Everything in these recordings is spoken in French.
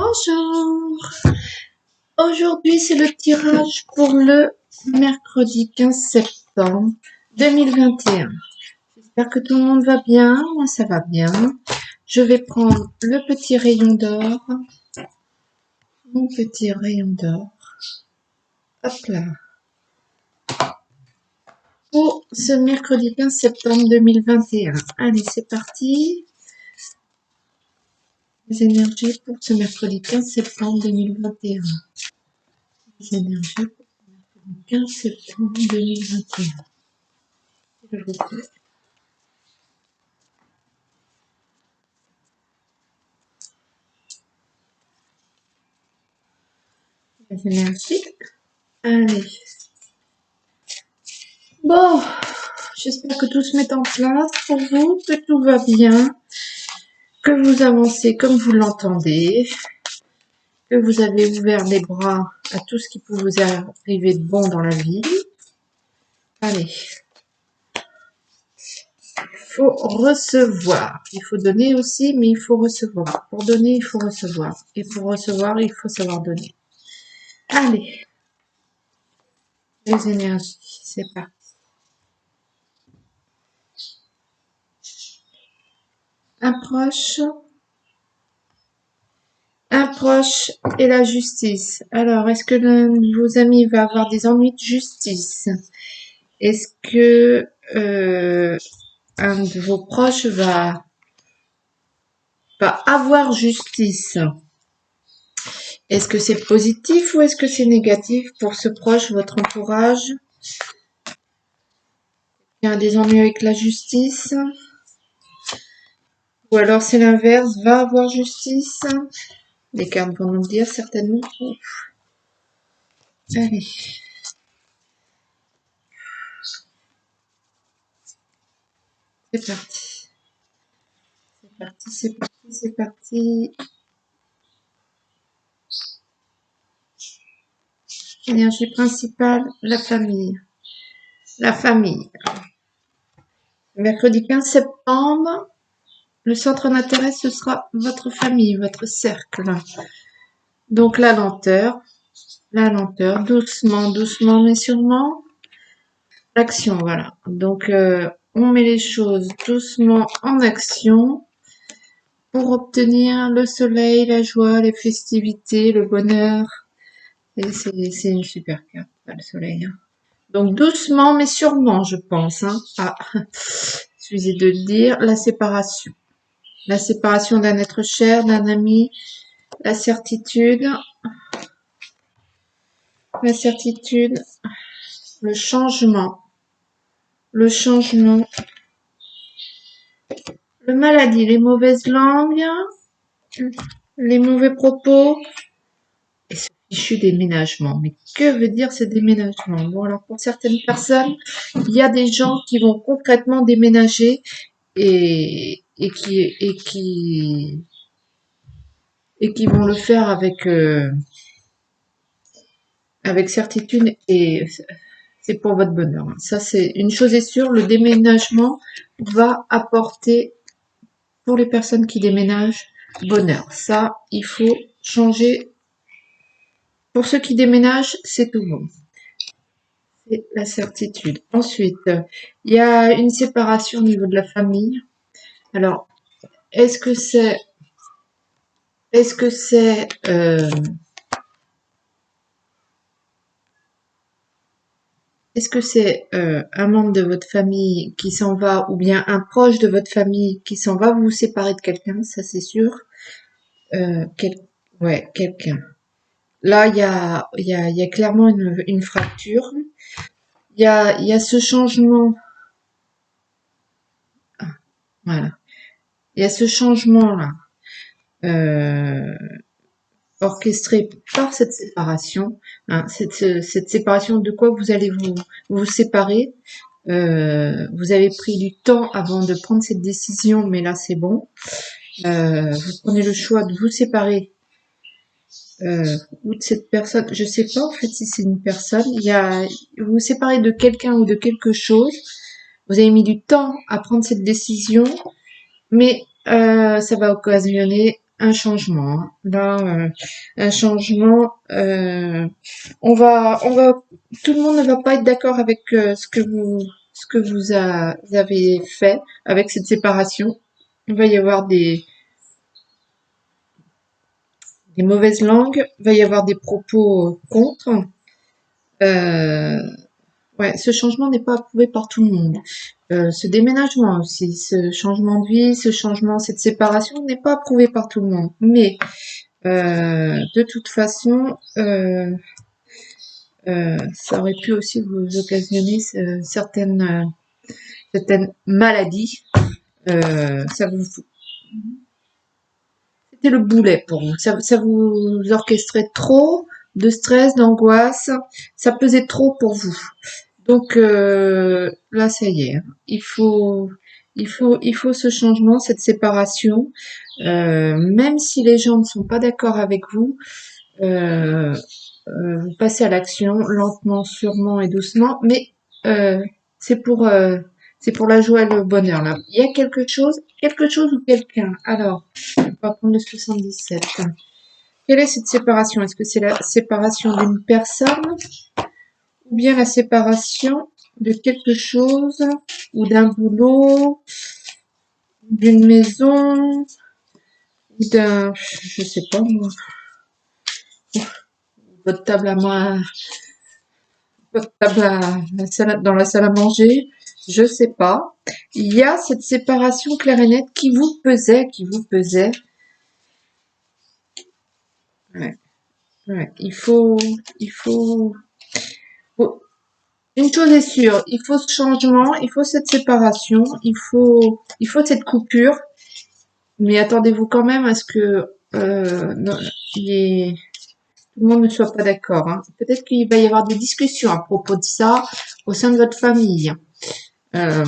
Bonjour. Aujourd'hui, c'est le tirage pour le mercredi 15 septembre 2021. J'espère que tout le monde va bien. Moi, ça va bien. Je vais prendre le petit rayon d'or. Mon petit rayon d'or. Hop là. Pour ce mercredi 15 septembre 2021. Allez, c'est parti. Les énergies pour ce mercredi 15 septembre 2021. Les énergies pour le 15 septembre 2021. Je vous prie. Les énergies. Allez. Bon, j'espère que tout se met en place pour vous, que tout va bien, que vous avancez comme vous l'entendez, que vous avez ouvert les bras à tout ce qui peut vous arriver de bon dans la vie. Allez. Il faut recevoir. Il faut donner aussi, mais il faut recevoir. Pour donner, il faut recevoir. Et pour recevoir, il faut savoir donner. Allez. Les énergies, c'est parti. Approche et la justice. Alors, est-ce que l'un de vos amis va avoir des ennuis de justice? Est-ce que un de vos proches va avoir justice? Est-ce que c'est positif ou est-ce que c'est négatif pour ce proche, votre entourage? Il y a des ennuis avec la justice? Ou alors c'est l'inverse, va avoir justice? Les cartes vont nous le dire certainement. Allez. C'est parti. C'est parti, c'est parti, c'est parti. Énergie principale, la famille. La famille. Mercredi 15 septembre, le centre d'intérêt, ce sera votre famille, votre cercle. Donc la lenteur, doucement, doucement, mais sûrement. L'action, voilà. Donc on met les choses doucement en action pour obtenir le soleil, la joie, les festivités, le bonheur. Et c'est une super carte, le soleil. Donc doucement mais sûrement, je pense. Ah, excusez de le dire, la séparation. La séparation d'un être cher, d'un ami, la certitude, le changement, le maladie, les mauvaises langues, les mauvais propos, et ce fichu déménagement. Mais que veut dire ce déménagement? Bon, alors pour certaines personnes, il y a des gens qui vont concrètement déménager et qui vont le faire avec certitude et c'est pour votre bonheur. Ça, c'est une chose est sûre, le déménagement va apporter pour les personnes qui déménagent bonheur. Ça, il faut changer. Pour ceux qui déménagent, c'est tout bon. C'est la certitude. Ensuite, il y a une séparation au niveau de la famille. Alors, est-ce que c'est un membre de votre famille qui s'en va ou bien un proche de votre famille qui s'en va vous séparer de quelqu'un, ça c'est sûr. Quelqu'un. Là, il y a clairement une fracture. Il y a ce changement. Ah, voilà. Il y a ce changement-là, orchestré par cette séparation. Cette séparation de quoi vous allez vous séparer. Vous avez pris du temps avant de prendre cette décision, mais là c'est bon. Vous prenez le choix de vous séparer ou de cette personne. Je sais pas en fait si c'est une personne. Vous vous séparez de quelqu'un ou de quelque chose. Vous avez mis du temps à prendre cette décision, mais ça va occasionner un changement. Hein. Là, un changement. Tout le monde ne va pas être d'accord avec ce que vous avez fait avec cette séparation. Il va y avoir des mauvaises langues, il va y avoir des propos contre. Ouais, ce changement n'est pas approuvé par tout le monde. Ce déménagement aussi, ce changement de vie, ce changement, cette séparation n'est pas approuvé par tout le monde. Mais de toute façon, ça aurait pu aussi vous occasionner certaines maladies. Ça vous, c'était le boulet pour vous. Ça vous orchestrait trop de stress, d'angoisse. Ça pesait trop pour vous. Donc là, ça y est. Hein. Il faut ce changement, cette séparation. Même si les gens ne sont pas d'accord avec vous, euh, vous passez à l'action lentement, sûrement et doucement. Mais euh, c'est pour euh, c'est pour la joie et le bonheur là. Il y a quelque chose ou quelqu'un. Alors, on va prendre le 77. Quelle est cette séparation? Est-ce que c'est la séparation d'une personne ou bien la séparation de quelque chose ou d'un boulot, d'une maison, ou d'un, je sais pas moi, votre table à main, votre table dans la salle à manger, je sais pas. Il y a cette séparation claire et nette qui vous pesait. Ouais, ouais. Faut- une chose est sûre, il faut ce changement, il faut cette séparation, il faut cette coupure. Mais attendez-vous quand même à ce que non, tout le monde ne soit pas d'accord. Hein. Peut-être qu'il va y avoir des discussions à propos de ça au sein de votre famille. Euh,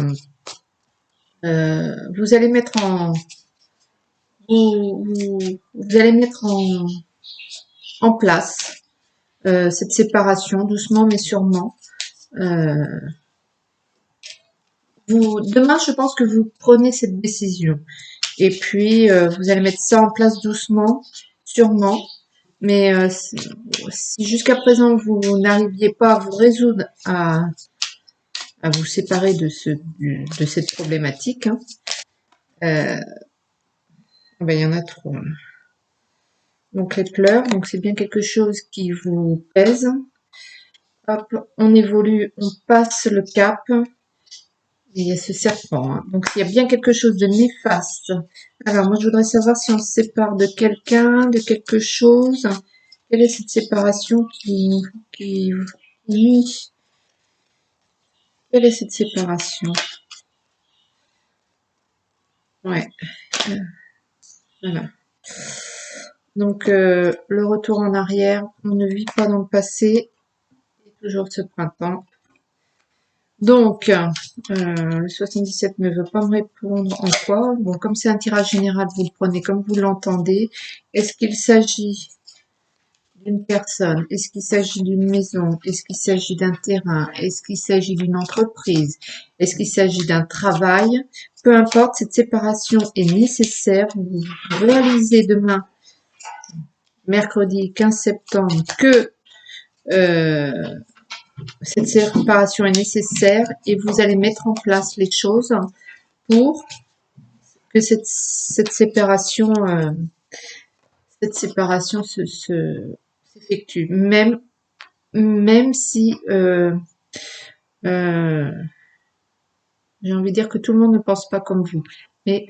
vous allez mettre vous allez mettre en place cette séparation doucement mais sûrement. Euh, demain, je pense que vous prenez cette décision. Et puis, vous allez mettre ça en place doucement, sûrement. Mais si jusqu'à présent vous n'arriviez pas à vous résoudre à vous séparer de cette problématique, hein, ben, il y en a trop. Hein. Donc les pleurs, donc c'est bien quelque chose qui vous pèse. Hop, on évolue, on passe le cap. Il y a ce serpent. Hein. Donc il y a bien quelque chose de néfaste. Alors moi je voudrais savoir si on se sépare de quelqu'un, de quelque chose. Quelle est cette séparation qui quelle est cette séparation? Ouais, voilà. Donc le retour en arrière, on ne vit pas dans le passé, et toujours ce printemps. Donc le 77 ne veut pas me répondre en quoi. Bon, comme c'est un tirage général, vous le prenez comme vous l'entendez. Est-ce qu'il s'agit d'une personne? Est-ce qu'il s'agit d'une maison? Est-ce qu'il s'agit d'un terrain? Est-ce qu'il s'agit d'une entreprise? Est-ce qu'il s'agit d'un travail? Peu importe, cette séparation est nécessaire. Vous réalisez demain, mercredi 15 septembre, que euh, cette séparation est nécessaire et vous allez mettre en place les choses pour que cette séparation s'effectue. Même si euh, j'ai envie de dire que tout le monde ne pense pas comme vous, mais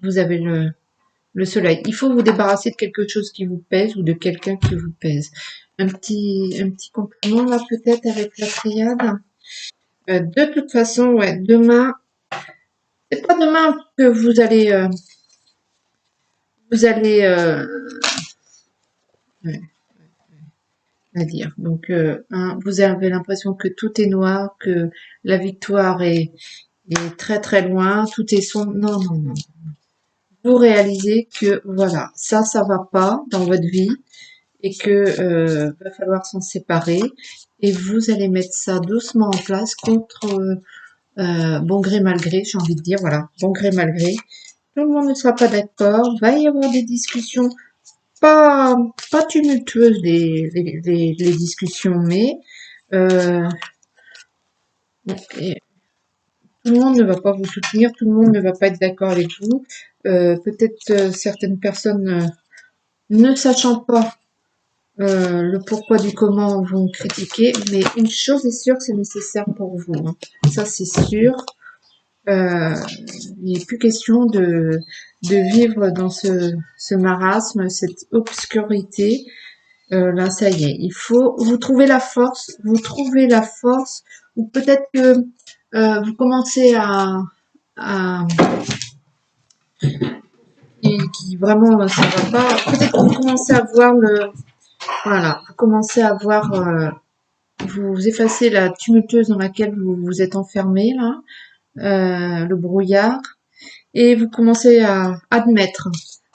vous avez le soleil. Il faut vous débarrasser de quelque chose qui vous pèse ou de quelqu'un qui vous pèse. Un petit compliment là peut-être avec la triade. De toute façon, ouais, demain, c'est pas demain que vous allez ouais, à dire. Donc, hein, vous avez l'impression que tout est noir, que la victoire est très très loin, tout est sombre. Non, non, non. Vous réalisez que voilà, ça va pas dans votre vie et que va falloir s'en séparer. Et vous allez mettre ça doucement en place contre bon gré mal gré, j'ai envie de dire, voilà, bon gré mal gré. tout le monde ne sera pas d'accord, va y avoir des discussions pas, pas tumultueuses, les discussions, mais euh, et tout le monde ne va pas vous soutenir, tout le monde ne va pas être d'accord avec vous. Peut-être certaines personnes ne sachant pas le pourquoi du comment vont critiquer, mais une chose est sûre, c'est nécessaire pour vous, hein. Ça, c'est sûr. Il n'est plus question de vivre dans ce marasme, cette obscurité. Là, ça y est, il faut vous trouver la force, ou peut-être que vous commencez à qui vraiment ça va pas. Peut-être que vous commencez à voir voilà, vous commencez à voir, vous effacez la tumultueuse dans laquelle vous vous êtes enfermé là, le brouillard. Et vous commencez à admettre,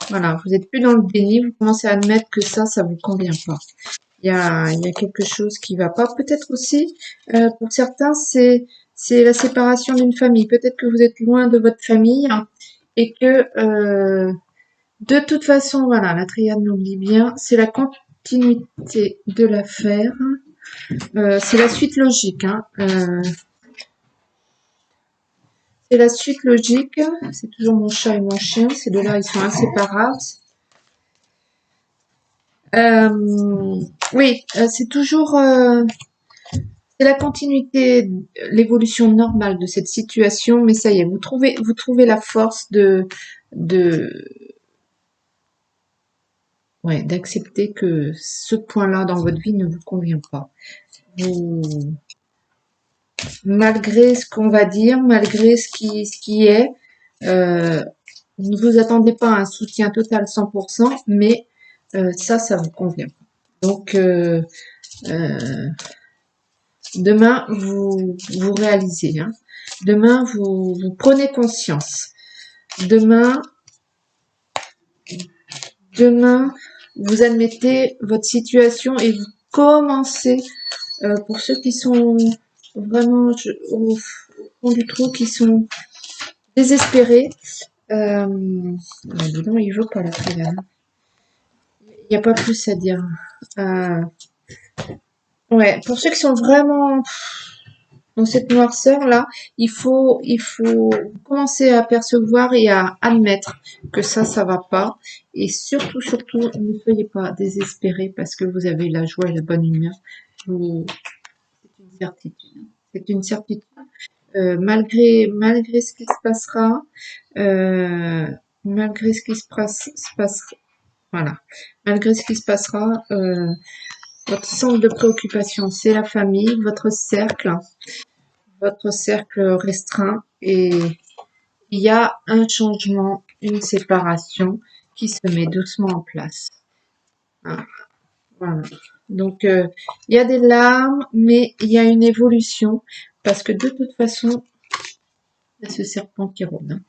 voilà, vous n'êtes plus dans le déni, vous commencez à admettre que ça vous convient pas. Il y a quelque chose qui va pas. Peut-être aussi, pour certains, c'est la séparation d'une famille. Peut-être que vous êtes loin de votre famille, hein, et que de toute façon, voilà, la triade nous le dit bien, c'est la continuité de l'affaire. C'est la suite logique, hein. C'est la suite logique. C'est toujours mon chat et mon chien. Ces deux-là, ils sont inséparables. Oui, c'est toujours c'est la continuité, l'évolution normale de cette situation, mais ça y est, vous trouvez la force de, ouais, d'accepter que ce point-là dans votre vie ne vous convient pas. Vous, malgré ce qu'on va dire, malgré ce qui est, euh, ne vous attendez pas à un soutien total 100%, mais ça vous convient. Donc, euh, demain, vous réalisez, hein. Demain, vous prenez conscience. Demain, demain, vous admettez votre situation et vous commencez, pour ceux qui sont vraiment au fond du trou, qui sont désespérés, dis donc, il veut pas la prière. Il n'y a pas plus à dire. Euh, ouais, pour ceux qui sont vraiment dans cette noirceur-là, il faut commencer à percevoir et à admettre que ça va pas. Et surtout, surtout, ne soyez pas désespérés parce que vous avez la joie et la bonne humeur. C'est une certitude. C'est une certitude. Malgré ce qui se passera, euh, malgré ce qui se passera, voilà. Malgré ce qui se passera, votre centre de préoccupation, c'est la famille, votre cercle restreint, et il y a un changement, une séparation qui se met doucement en place. Hein, voilà. Donc, il y a des larmes, mais il y a une évolution parce que de toute façon, il y a ce serpent qui rôde, hein.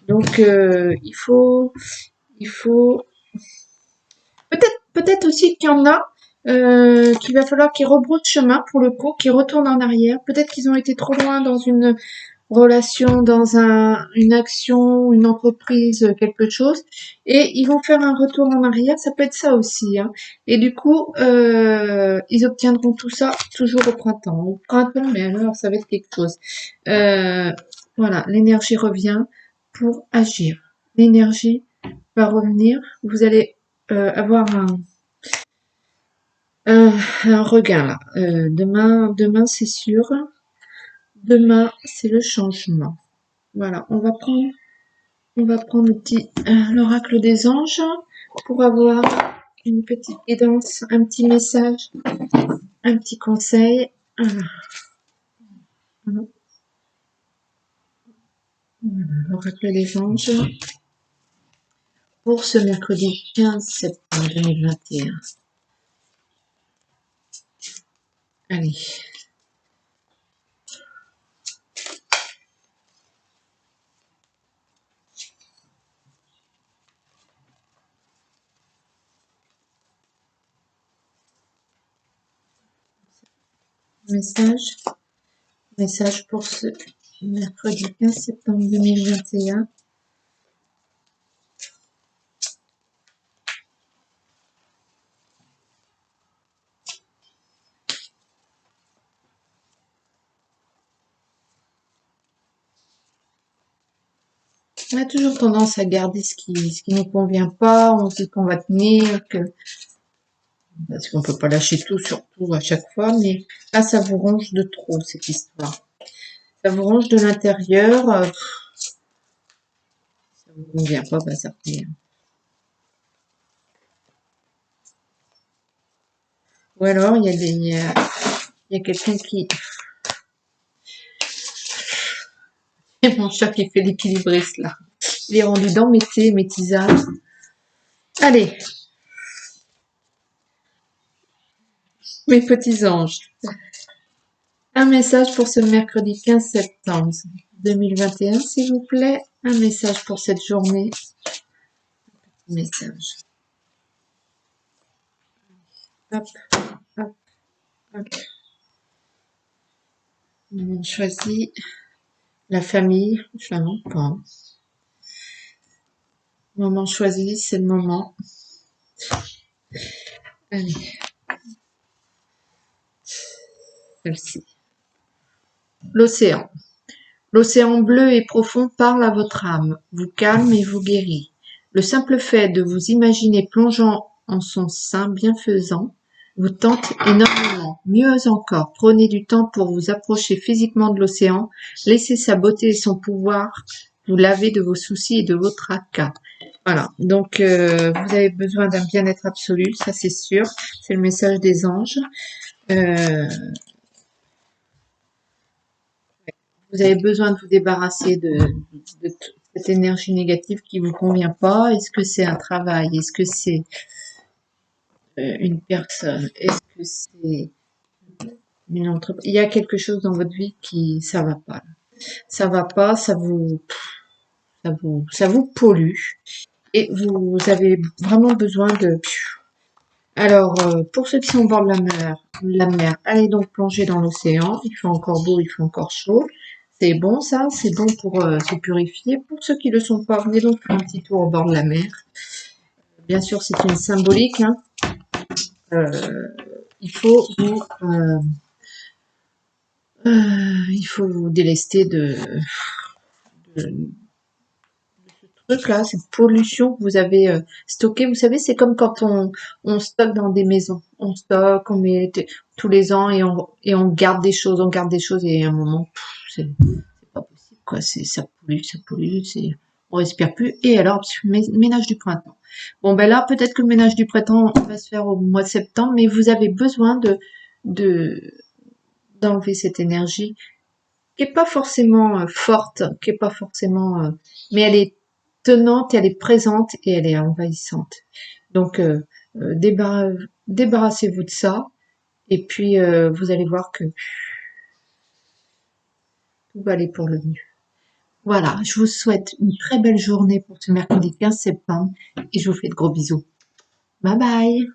Donc, il faut peut-être aussi qu'il y en a qu'il va falloir qu'ils rebroussent chemin pour le coup, qu'ils retournent en arrière. Peut-être qu'ils ont été trop loin dans une relation, dans une action, une entreprise, quelque chose, et ils vont faire un retour en arrière. Ça peut être ça aussi, hein. Et du coup, ils obtiendront tout ça toujours au printemps. Au printemps, mais alors ça va être quelque chose. Euh, voilà, l'énergie revient pour agir. L'énergie va revenir. Vous allez avoir un regain là. Demain c'est sûr. Demain c'est le changement. Voilà, on va prendre le petit l'oracle des anges pour avoir une petite guidance, un petit message, un petit conseil. Voilà, voilà, l'oracle des anges pour ce mercredi 15 septembre 2021. Allez, message, message pour ce mercredi 15 septembre 2021. On a toujours tendance à garder ce qui nous convient pas, on se dit qu'on va tenir, parce qu'on peut pas lâcher tout, surtout à chaque fois, mais là, ça vous ronge de trop, cette histoire. Ça vous ronge de l'intérieur, ça vous convient pas, bah, ça revient. Ou alors, il y a quelqu'un qui... Et mon chat qui fait l'équilibriste, là. Il est rendu dans mes thés, mes tisanes. Allez, mes petits anges. Un message pour ce mercredi 15 septembre 2021, s'il vous plaît. Un message pour cette journée. Message. Hop, hop, hop. On choisit la famille. Je la montre pas. Moment choisi, c'est le moment. Allez. Celle-ci. L'océan. L'océan bleu et profond parle à votre âme, vous calme et vous guérit. Le simple fait de vous imaginer plongeant en son sein bienfaisant vous tente énormément. Mieux encore, prenez du temps pour vous approcher physiquement de l'océan, laissez sa beauté et son pouvoir vous laver de vos soucis et de vos tracas. Voilà, donc vous avez besoin d'un bien-être absolu, ça c'est sûr, c'est le message des anges. Vous avez besoin de vous débarrasser de cette énergie négative qui vous convient pas. Est-ce que c'est un travail? Est-ce que c'est une personne? Est-ce que c'est une entreprise? Il y a quelque chose dans votre vie qui ça va pas. Ça va pas, ça vous pollue et vous avez vraiment besoin de. Alors, pour ceux qui sont au bord de la mer, allez donc plonger dans l'océan. Il fait encore beau, il fait encore chaud. C'est bon ça, c'est bon pour se purifier. Pour ceux qui ne le sont pas, venez donc faire un petit tour au bord de la mer. Bien sûr, c'est une symbolique. Hein. Il faut vous délester de truc là, cette pollution que vous avez stockée. Vous savez, c'est comme quand on stocke dans des maisons. On stocke, on met tous les ans et on garde des choses, et à un moment, c'est pas possible quoi. Ça pollue, on respire plus. Et alors, ménage du printemps. Bon ben là, peut-être que le ménage du printemps va se faire au mois de septembre, mais vous avez besoin d'enlever cette énergie qui est pas forcément forte, qui est pas forcément, mais elle est tenante, elle est présente et elle est envahissante. Donc débarrassez-vous de ça et puis vous allez voir que tout va aller pour le mieux. Voilà, je vous souhaite une très belle journée pour ce mercredi 15 septembre et je vous fais de gros bisous. Bye bye.